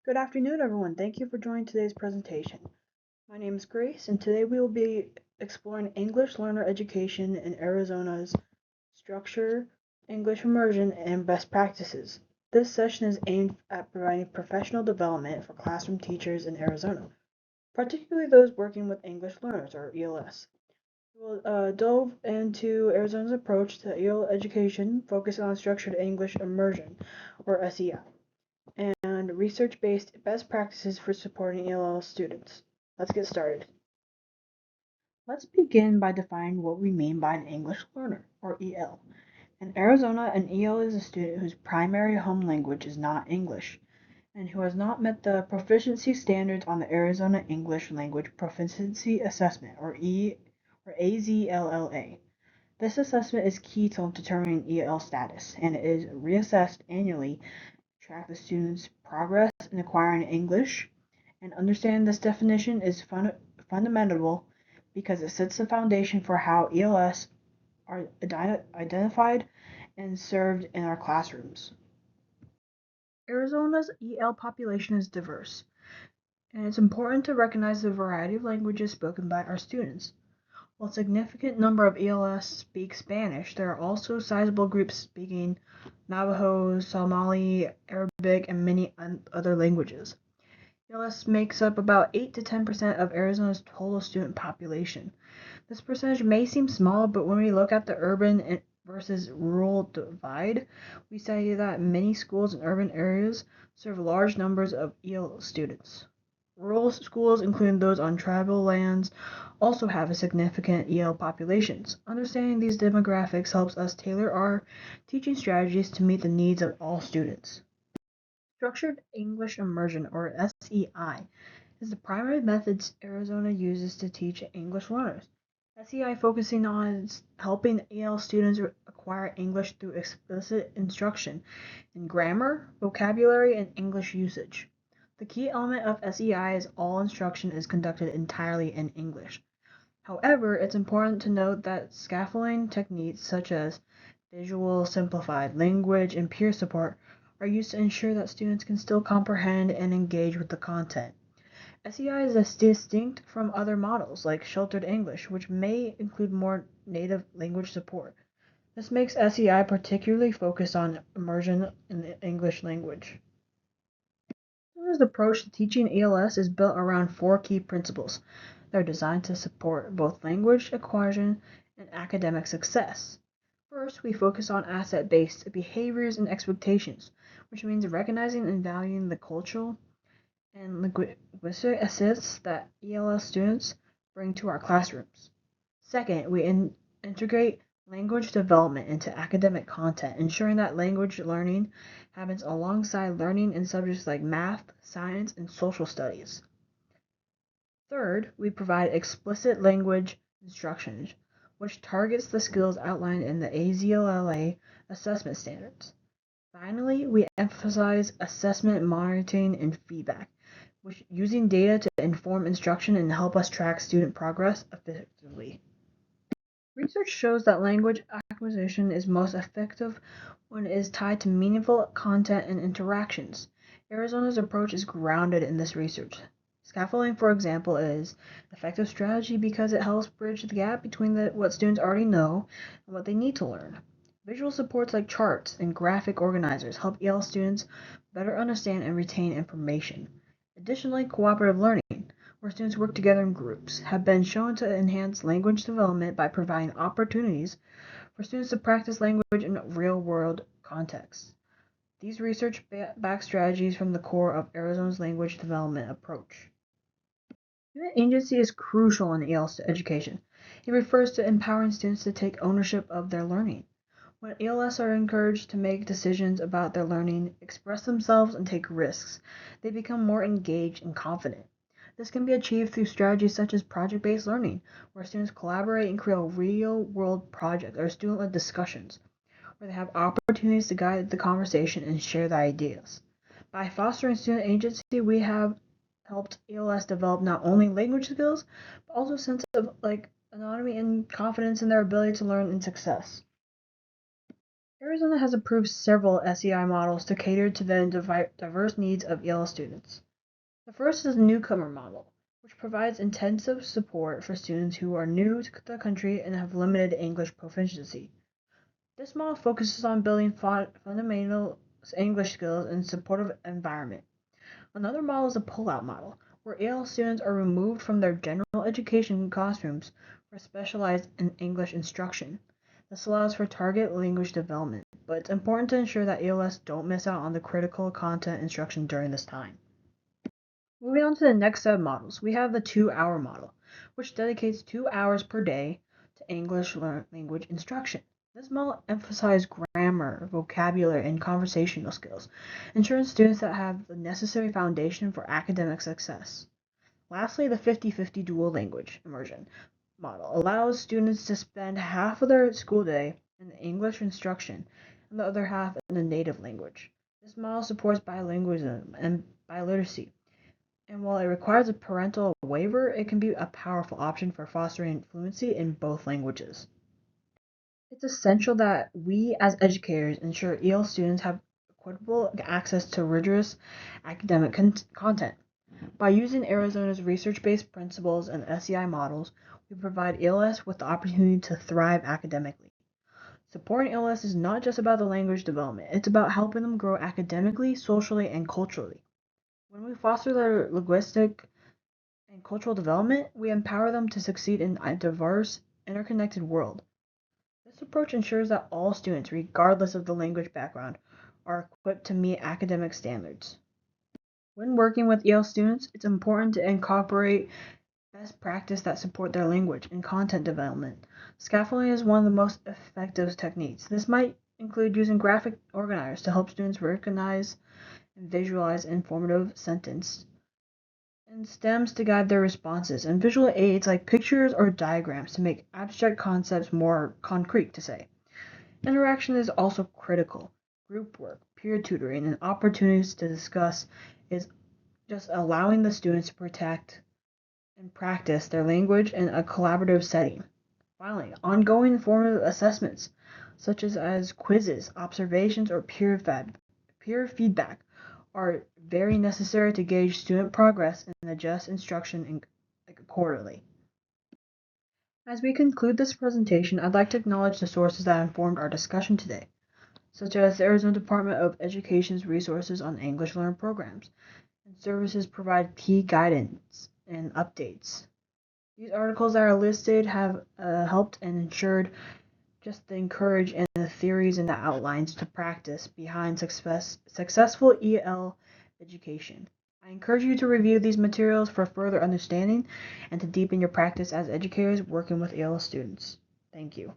Good afternoon, everyone. Thank you for joining today's presentation. My name is Grace, and today we will be exploring English learner education in Arizona's structure, English immersion, and best practices. This session is aimed at providing professional development for classroom teachers in Arizona, particularly those working with English learners, or ELS. We will delve into Arizona's approach to EL education, focusing on structured English immersion, or SEI, and research-based best practices for supporting ELL students. Let's get started. Let's begin by defining what we mean by an English learner, or EL. In Arizona, an EL is a student whose primary home language is not English and who has not met the proficiency standards on the Arizona English Language Proficiency Assessment, or AZLLA. This assessment is key to determining EL status, and it is reassessed annually to track the student's progress in acquiring English. And understanding this definition is fundamental because it sets the foundation for how ELS are identified and served in our classrooms. Arizona's EL population is diverse, and it's important to recognize the variety of languages spoken by our students. While a significant number of ELS speak Spanish, there are also sizable groups speaking Navajo, Somali, Arabic, and many other languages. ELS makes up about 8 to 10% of Arizona's total student population. This percentage may seem small, but when we look at the urban versus rural divide, we see that many schools in urban areas serve large numbers of EL students. Rural schools, including those on tribal lands, also have a significant EL populations. Understanding these demographics helps us tailor our teaching strategies to meet the needs of all students. Structured English Immersion, or SEI, is the primary method Arizona uses to teach English learners. SEI focusing on helping EL students acquire English through explicit instruction in grammar, vocabulary, and English usage. The key element of SEI is all instruction is conducted entirely in English. However, it's important to note that scaffolding techniques such as visual, simplified language, and peer support are used to ensure that students can still comprehend and engage with the content. SEI is distinct from other models like sheltered English, which may include more native language support. This makes SEI particularly focused on immersion in the English language. Arizona's approach to teaching ELS is built around four key principles. They're designed to support both language acquisition and academic success. First, we focus on asset-based behaviors and expectations, which means recognizing and valuing the cultural and linguistic assets that ELS students bring to our classrooms. Second, we integrate language development into academic content, ensuring that language learning happens alongside learning in subjects like math, science, and social studies. Third, we provide explicit language instruction, which targets the skills outlined in the AZLLA assessment standards. Finally, we emphasize assessment, monitoring, and feedback, which using data to inform instruction and help us track student progress effectively. Research shows that language acquisition is most effective when it is tied to meaningful content and interactions. Arizona's approach is grounded in this research. Scaffolding, for example, is an effective strategy because it helps bridge the gap between what students already know and what they need to learn. Visual supports like charts and graphic organizers help EL students better understand and retain information. Additionally, cooperative learning, where students work together in groups, have been shown to enhance language development by providing opportunities for students to practice language in real-world contexts. These research-backed strategies from the core of Arizona's language development approach. Student agency is crucial in EL education. It refers to empowering students to take ownership of their learning. When ELS are encouraged to make decisions about their learning, express themselves, and take risks, they become more engaged and confident. This can be achieved through strategies such as project-based learning, where students collaborate and create real-world projects or student-led discussions, where they have opportunities to guide the conversation and share the ideas. By fostering student agency, we have helped ELS develop not only language skills, but also a sense of autonomy and confidence in their ability to learn and success. Arizona has approved several SEI models to cater to the diverse needs of ELS students. The first is the newcomer model, which provides intensive support for students who are new to the country and have limited English proficiency. This model focuses on building fundamental English skills in a supportive environment. Another model is a pull-out model, where ELS students are removed from their general education classrooms for specialized English instruction. This allows for target language development, but it's important to ensure that ELS don't miss out on the critical content instruction during this time. Moving on to the next set of models, we have the 2-hour model, which dedicates 2 hours per day to English language instruction. This model emphasizes grammar, vocabulary, and conversational skills, ensuring students that have the necessary foundation for academic success. Lastly, the 50-50 dual language immersion model allows students to spend half of their school day in the English instruction and the other half in the native language. This model supports bilingualism and biliteracy, and while it requires a parental waiver, it can be a powerful option for fostering fluency in both languages. It's essential that we as educators ensure EL students have equitable access to rigorous academic content. By using Arizona's research-based principles and SEI models, we provide ELS with the opportunity to thrive academically. Supporting ELS is not just about the language development, it's about helping them grow academically, socially, and culturally. When we foster their linguistic and cultural development, we empower them to succeed in a diverse, interconnected world. This approach ensures that all students, regardless of the language background, are equipped to meet academic standards. When working with EL students, it's important to incorporate best practice that support their language and content development. Scaffolding is one of the most effective techniques. This might include using graphic organizers to help students recognize and visualize informative sentence, and stems to guide their responses, and visual aids like pictures or diagrams to make abstract concepts more concrete to say. Interaction is also critical. Group work, peer tutoring, and opportunities to discuss is just allowing the students to protect and practice their language in a collaborative setting. Finally, ongoing formative assessments, such as quizzes, observations, or peer feedback, are very necessary to gauge student progress and adjust instruction accordingly. As we conclude this presentation, I'd like to acknowledge the sources that informed our discussion today, such as the Arizona Department of Education's resources on English learner programs and services provide key guidance and updates. These articles that are listed have helped and ensured just the encourage and the theories and the outlines to practice behind successful EL education. I encourage you to review these materials for further understanding and to deepen your practice as educators working with EL students. Thank you.